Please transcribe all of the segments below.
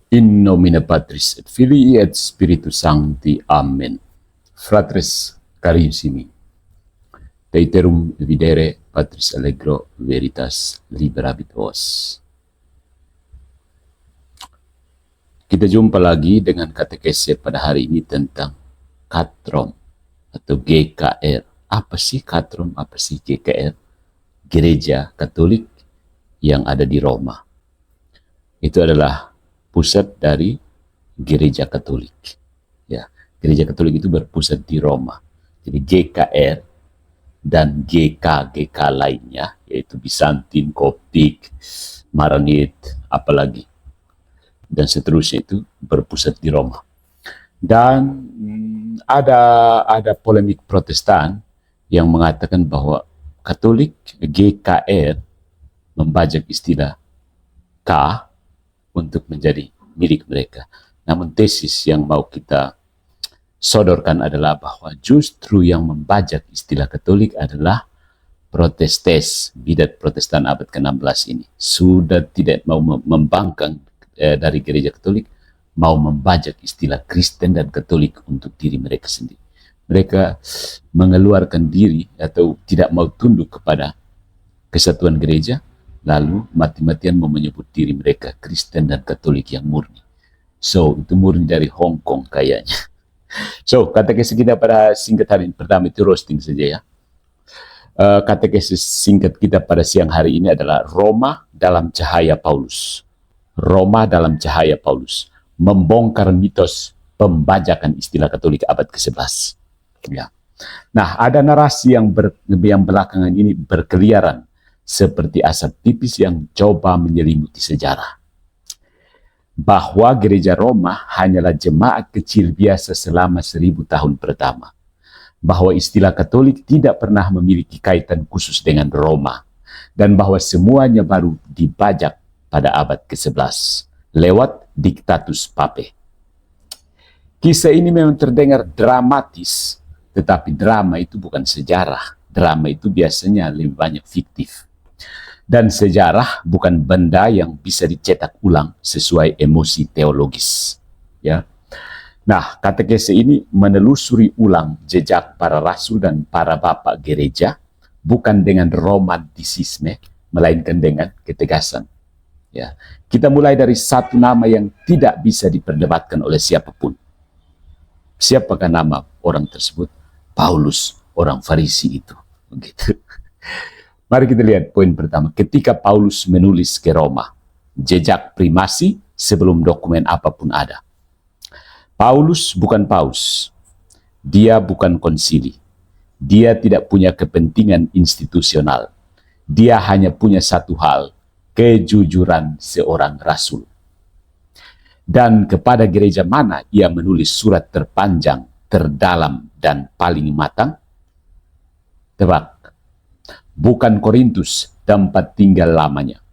In nomine Patris et Filii et Spiritus Sancti. Amen. Fratres carissimi, Deiterum videre Patris allegro veritas liberabit vos. Kita jumpa lagi dengan katekese pada hari ini tentang Katrom atau GKR. Apa sih Katrom? Apa sih GKR? Gereja Katolik yang ada di Roma. Itu adalah pusat dari Gereja Katolik. Ya, Gereja Katolik itu berpusat di Roma. Jadi GKR dan GK lainnya, yaitu Bizantin, Koptik, Maronit, apalagi, dan seterusnya, itu berpusat di Roma. Dan ada polemik Protestan yang mengatakan bahwa Katolik GKR membajak istilah K untuk menjadi milik mereka. Namun tesis yang mau kita sodorkan adalah bahwa justru yang membajak istilah Katolik adalah Protestes, bidat Protestan abad ke-16 ini. Sudah tidak mau membangkang dari gereja Katolik, mau membajak istilah Kristen dan Katolik untuk diri mereka sendiri. Mereka mengeluarkan diri atau tidak mau tunduk kepada kesatuan gereja, lalu mati-matian mau menyebut diri mereka Kristen dan Katolik yang murni. So, itu murni dari Hong Kong kayaknya. So, katekesi kita pada singkat hari ini, pertama itu roasting saja ya. Katekesi singkat kita pada siang hari ini adalah Roma dalam cahaya Paulus. Roma dalam cahaya Paulus. Membongkar mitos pembajakan istilah Katolik abad ke-11. Ya. Nah, ada narasi yang belakangan ini berkeliaran seperti asap tipis yang coba menyelimuti sejarah. Bahwa gereja Roma hanyalah jemaat kecil biasa selama 1000 tahun pertama. Bahwa istilah Katolik tidak pernah memiliki kaitan khusus dengan Roma. Dan bahwa semuanya baru dibajak pada abad ke-11 lewat Dictatus Papae. Kisah ini memang terdengar dramatis, tetapi drama itu bukan sejarah. Drama itu biasanya lebih banyak fiktif. Dan sejarah bukan benda yang bisa dicetak ulang sesuai emosi teologis. Ya. Nah, katekese ini menelusuri ulang jejak para rasul dan para bapak gereja, bukan dengan romantisisme, melainkan dengan ketegasan. Ya. Kita mulai dari satu nama yang tidak bisa diperdebatkan oleh siapapun. Siapakah nama orang tersebut? Paulus, orang Farisi itu. Begitu. Mari kita lihat poin pertama. Ketika Paulus menulis ke Roma, jejak primasi sebelum dokumen apapun ada. Paulus bukan paus. Dia bukan konsili. Dia tidak punya kepentingan institusional. Dia hanya punya satu hal, kejujuran seorang rasul. Dan kepada gereja mana ia menulis surat terpanjang, terdalam, dan paling matang? Tebak. Bukan Korintus, tempat tinggal lamanya.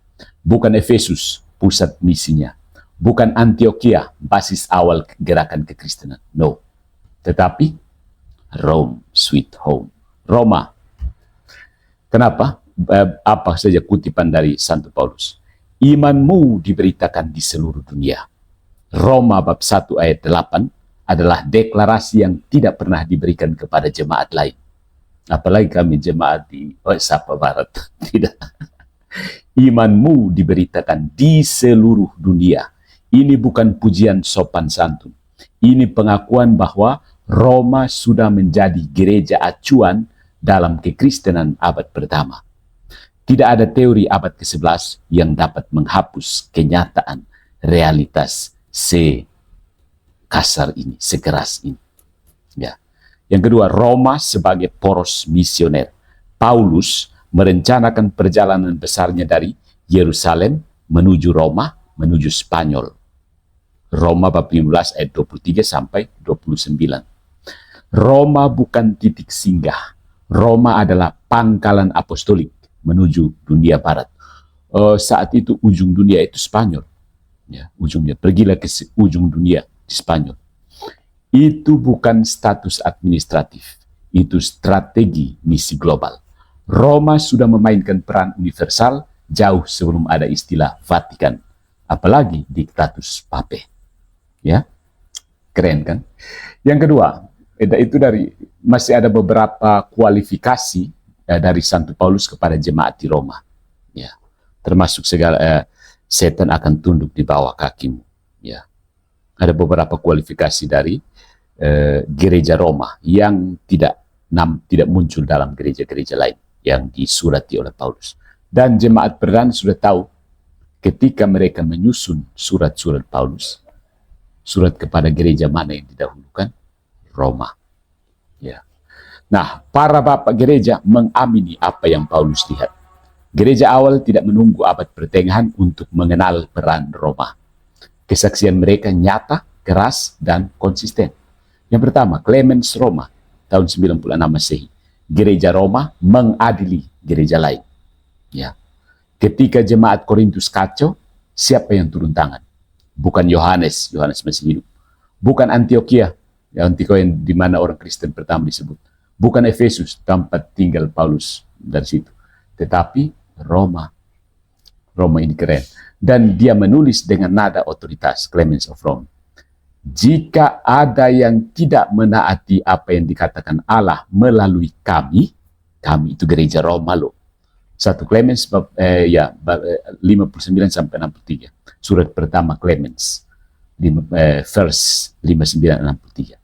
Bukan Efesus, pusat misinya. Bukan Antioquia, basis awal gerakan kekristenan. No. Tetapi Rome, sweet home. Roma. Kenapa? Apa saja kutipan dari Santo Paulus. Imanmu diberitakan di seluruh dunia. Roma bab 1 ayat 8 adalah deklarasi yang tidak pernah diberikan kepada jemaat lain. Apalagi kami jemaat di Sapa Barat. Tidak. Imanmu diberitakan di seluruh dunia. Ini bukan pujian sopan santun. Ini pengakuan bahwa Roma sudah menjadi gereja acuan dalam kekristenan abad pertama. Tidak ada teori abad ke-11 yang dapat menghapus kenyataan realitas sekasar ini, sekeras ini. Ya. Yang kedua, Roma sebagai poros misioner. Paulus merencanakan perjalanan besarnya dari Yerusalem menuju Roma, menuju Spanyol. Roma bab 15 ayat 23 sampai 29. Roma bukan titik singgah. Roma adalah pangkalan apostolik menuju dunia barat. Saat itu ujung dunia itu Spanyol. Ya, ujungnya. Pergilah ke ujung dunia di Spanyol. Itu bukan status administratif. Itu strategi misi global. Roma sudah memainkan peran universal jauh sebelum ada istilah Vatikan. apalagi diktatus pape. Ya, keren kan? Yang kedua, itu masih ada beberapa kualifikasi dari Santo Paulus kepada jemaat di Roma. Ya, termasuk segala setan akan tunduk di bawah kakimu. Ya, ada beberapa kualifikasi dari gereja Roma yang tidak muncul dalam gereja-gereja lain yang disurati oleh Paulus. Dan jemaat perdana sudah tahu ketika mereka menyusun surat-surat Paulus, surat kepada gereja mana yang didahulukan? Roma. Ya. Nah, para bapak gereja mengamini apa yang Paulus lihat. Gereja awal tidak menunggu abad pertengahan untuk mengenal peran Roma. Kesaksian mereka nyata, keras, dan konsisten. Yang pertama, Clemens Roma, tahun 96 Masehi. Gereja Roma mengadili gereja lain. Ya. Ketika jemaat Korintus kacau, siapa yang turun tangan? Bukan Yohanes masih hidup. Bukan Antioquia, Antioquia di mana orang Kristen pertama disebut. Bukan Efesus, tempat tinggal Paulus dari situ. Tetapi Roma. Roma ini keren. Dan dia menulis dengan nada otoritas, Clemens of Rome. Jika ada yang tidak menaati apa yang dikatakan Allah melalui kami itu gereja Roma loh. 1 Clemens 59 sampai 63. Surat pertama Clemens verse 59-63.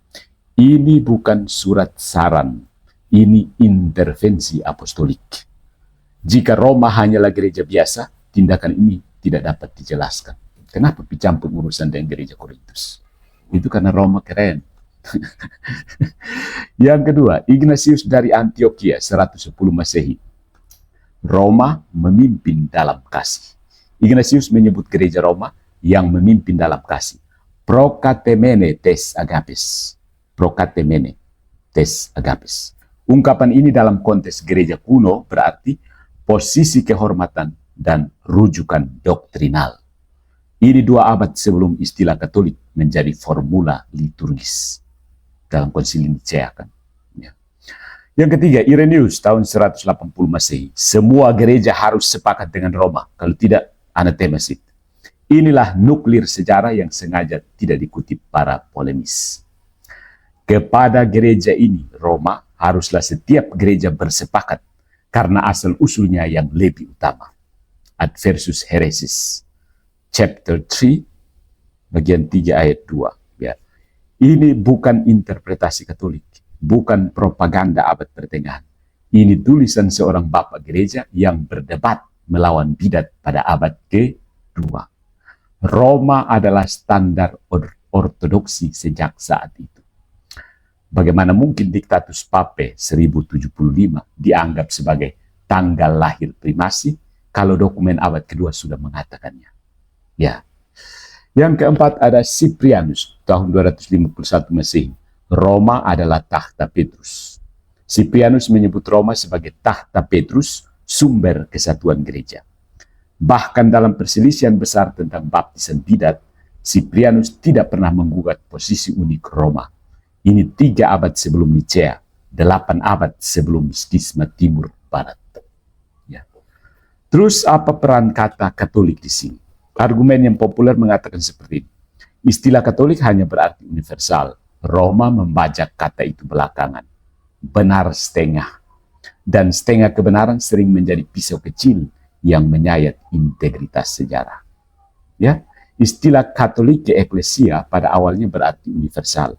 Ini bukan surat saran, ini intervensi apostolik. Jika Roma hanyalah gereja biasa, tindakan ini tidak dapat dijelaskan. Kenapa dicampur urusan dengan gereja Korintus? Itu karena Roma keren. Yang kedua, Ignatius dari Antioquia 110 Masehi. Roma memimpin dalam kasih. Ignatius menyebut gereja Roma yang memimpin dalam kasih. Prokatemene tes agapes. Prokatemene tes agapes. Ungkapan ini dalam konteks gereja kuno berarti posisi kehormatan dan rujukan doktrinal. Ini 2 abad sebelum istilah Katolik menjadi formula liturgis dalam konsili Nicea kan. Ya. Yang ketiga, Irenaeus tahun 180 Masehi. Semua gereja harus sepakat dengan Roma, kalau tidak anathema sit. Inilah nuklir sejarah yang sengaja tidak dikutip para polemis. Kepada gereja ini, Roma, haruslah setiap gereja bersepakat karena asal usulnya yang lebih utama. Adversus Heresis, chapter 3, bagian 3 ayat 2. Ya. Ini bukan interpretasi Katolik, bukan propaganda abad pertengahan. Ini tulisan seorang bapak gereja yang berdebat melawan bidat pada abad ke-2. Roma adalah standar ortodoksi sejak saat itu. Bagaimana mungkin diktatus Pape 1075 dianggap sebagai tanggal lahir primasi kalau dokumen abad kedua sudah mengatakannya? Ya. Yang keempat ada Cyprianus tahun 251 Masehi. Roma adalah tahta Petrus. Cyprianus menyebut Roma sebagai tahta Petrus, sumber kesatuan gereja. Bahkan dalam perselisihan besar tentang baptisan bidat, Cyprianus tidak pernah menggugat posisi unik Roma. Ini 3 abad sebelum Nicea, 8 abad sebelum skisma Timur Barat. Ya. Terus apa peran kata Katolik di sini? Argumen yang populer mengatakan seperti ini. Istilah Katolik hanya berarti universal. Roma membajak kata itu belakangan. Benar setengah. Dan setengah kebenaran sering menjadi pisau kecil yang menyayat integritas sejarah. Ya, istilah Katolik ke Eklesia pada awalnya berarti universal.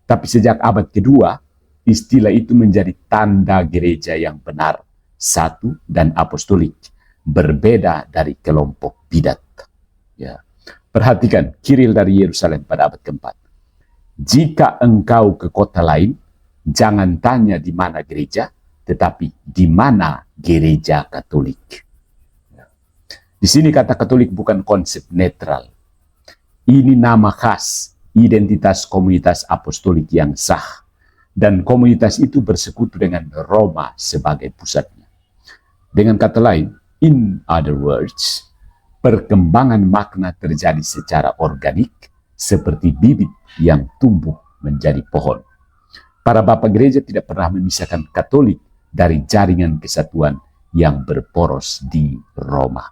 Tapi sejak abad kedua, istilah itu menjadi tanda gereja yang benar, satu dan apostolik, berbeda dari kelompok bidat. Ya. Perhatikan Kiril dari Yerusalem pada abad keempat. Jika engkau ke kota lain, jangan tanya di mana gereja, tetapi di mana gereja Katolik. Di sini kata Katolik bukan konsep netral. Ini nama khas, identitas komunitas apostolik yang sah. Dan komunitas itu bersekutu dengan Roma sebagai pusatnya. Dengan kata lain, in other words, perkembangan makna terjadi secara organik seperti bibit yang tumbuh menjadi pohon. Para bapak gereja tidak pernah memisahkan Katolik dari jaringan kesatuan yang berporos di Roma.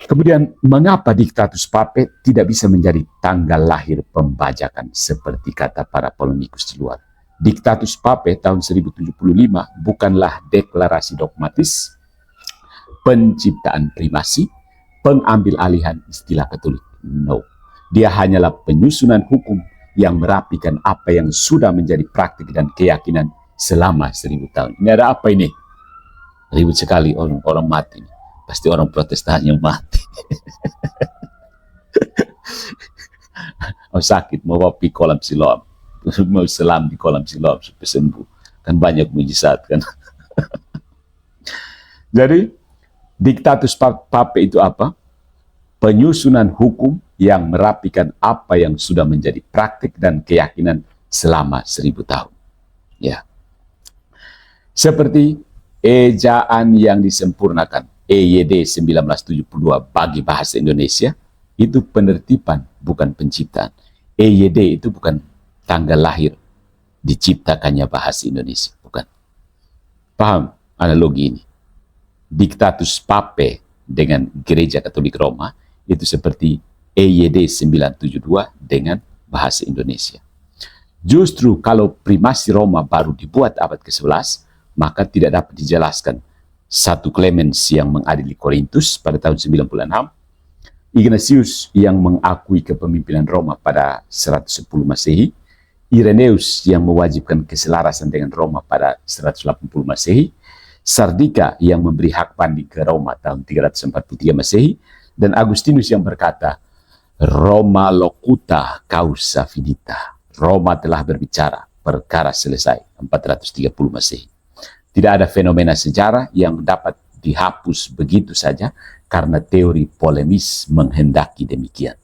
Kemudian, mengapa Dictatus Papae tidak bisa menjadi tanggal lahir pembajakan seperti kata para polemikus di luar? Dictatus Papae tahun 1075 bukanlah deklarasi dogmatis, penciptaan primasi, pengambil alihan istilah Katolik. No. Dia hanyalah penyusunan hukum yang merapikan apa yang sudah menjadi praktik dan keyakinan selama 1000 tahun. Ini ada apa ini? Ribut sekali orang mati. Pasti orang Protestan yang mati. Sakit, mau pergi kolam Siloam. Mau selam di kolam Siloam supaya sembuh. Kan banyak mujizat kan. Jadi, Dictatus Papae itu apa? Penyusunan hukum yang merapikan apa yang sudah menjadi praktik dan keyakinan selama 1000 tahun. Ya. Seperti ejaan yang disempurnakan, EYD 1972 bagi bahasa Indonesia, itu penertiban, bukan penciptaan. EYD itu bukan tanggal lahir diciptakannya bahasa Indonesia, bukan. Paham analogi ini? Dictatus Papae dengan Gereja Katolik Roma itu seperti EYD 972 dengan bahasa Indonesia. Justru kalau primasi Roma baru dibuat abad ke-11, maka tidak dapat dijelaskan satu Clemens yang mengadili Korintus pada tahun 96, Ignatius yang mengakui kepemimpinan Roma pada 110 Masehi, Irenaeus yang mewajibkan keselarasan dengan Roma pada 180 Masehi, Sardika yang memberi hak banding ke Roma tahun 343 Masehi, dan Agustinus yang berkata, Roma locuta causa finita. Roma telah berbicara, perkara selesai, 430 Masehi. Tidak ada fenomena sejarah yang dapat dihapus begitu saja karena teori polemis menghendaki demikian.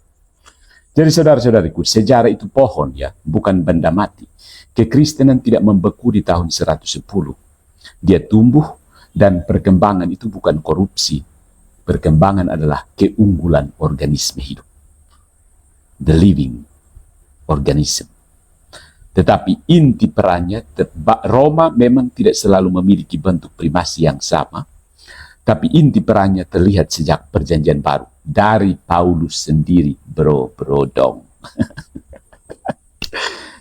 Jadi saudara-saudariku, sejarah itu pohon ya, bukan benda mati. Kekristenan tidak membeku di tahun 110. Dia tumbuh dan perkembangan itu bukan korupsi. Perkembangan adalah keunggulan organisme hidup. The living organism. Tetapi inti perannya, Roma memang tidak selalu memiliki bentuk primasi yang sama, tapi inti perannya terlihat sejak perjanjian baru. Dari Paulus sendiri, bro dong.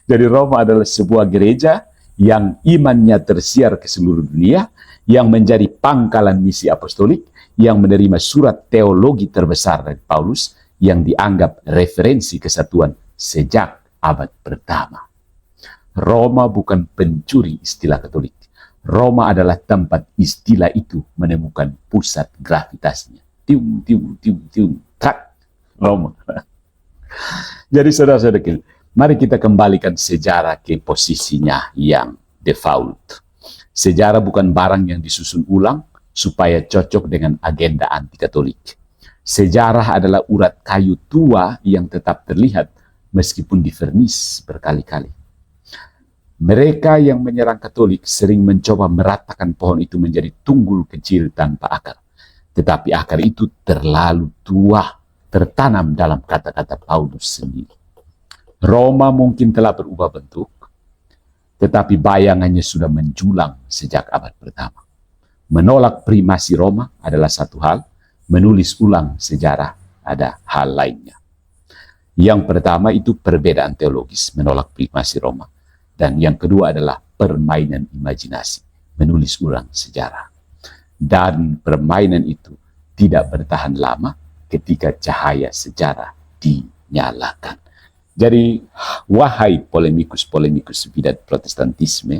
Jadi Roma adalah sebuah gereja yang imannya tersiar ke seluruh dunia, yang menjadi pangkalan misi apostolik, yang menerima surat teologi terbesar dari Paulus, yang dianggap referensi kesatuan sejak abad pertama. Roma bukan pencuri istilah Katolik. Roma adalah tempat istilah itu menemukan pusat gravitasnya. Tium, tium, tium, tium, trak, Roma. Jadi saudara-saudara, mari kita kembalikan sejarah ke posisinya yang default. Sejarah bukan barang yang disusun ulang supaya cocok dengan agenda anti-Katolik. Sejarah adalah urat kayu tua yang tetap terlihat meskipun divernis berkali-kali. Mereka yang menyerang Katolik sering mencoba meratakan pohon itu menjadi tunggul kecil tanpa akar. Tetapi akar itu terlalu tua, tertanam dalam kata-kata Paulus sendiri. Roma mungkin telah berubah bentuk, tetapi bayangannya sudah menjulang sejak abad pertama. Menolak primasi Roma adalah satu hal, menulis ulang sejarah ada hal lainnya. Yang pertama itu perbedaan teologis, menolak primasi Roma. Dan yang kedua adalah permainan imajinasi, menulis ulang sejarah. Dan permainan itu tidak bertahan lama ketika cahaya sejarah dinyalakan. Jadi, wahai polemikus-polemikus bidat protestantisme,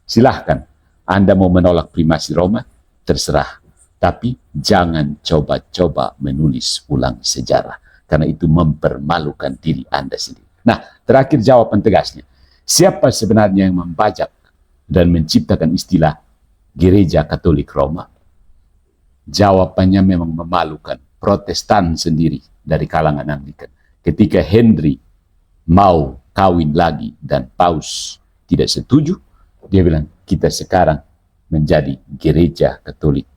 silahkan Anda mau menolak primasi Roma, terserah. Tapi jangan coba-coba menulis ulang sejarah, karena itu mempermalukan diri Anda sendiri. Nah, terakhir jawaban tegasnya. Siapa sebenarnya yang membajak dan menciptakan istilah Gereja Katolik Roma? Jawabannya memang memalukan. Protestan sendiri dari kalangan Anglikan. Ketika Henry mau kawin lagi dan Paus tidak setuju, dia bilang kita sekarang menjadi Gereja Katolik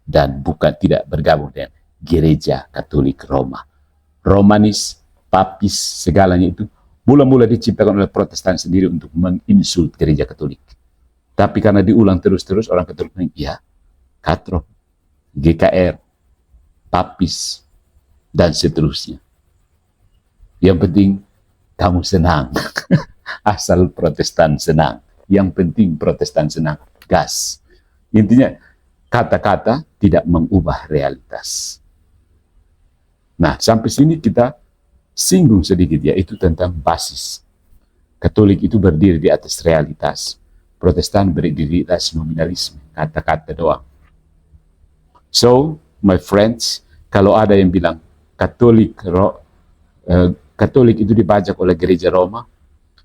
dan bukan tidak bergabung dengan Gereja Katolik Roma. Romanis, papis, segalanya itu mula-mula diciptakan oleh Protestan sendiri untuk menginsult Gereja Katolik. Tapi karena diulang terus-terus, orang Katolik bilang, ya, katro, GKR, papis, dan seterusnya. Yang penting kamu senang. Asal Protestan senang. Yang penting Protestan senang. Gas. Intinya, kata-kata tidak mengubah realitas. Nah, sampai sini kita singgung sedikit, yaitu tentang basis. Katolik itu berdiri di atas realitas. Protestan berdiri di atas nominalisme. Kata-kata doang. So, my friends, kalau ada yang bilang Katolik itu dibajak oleh gereja Roma,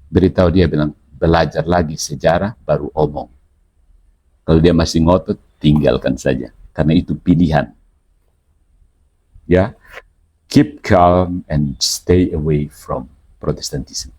beritahu dia bilang, belajar lagi sejarah baru omong. Kalau dia masih ngotot, tinggalkan saja. Karena itu pilihan. Ya, keep calm and stay away from Protestantism.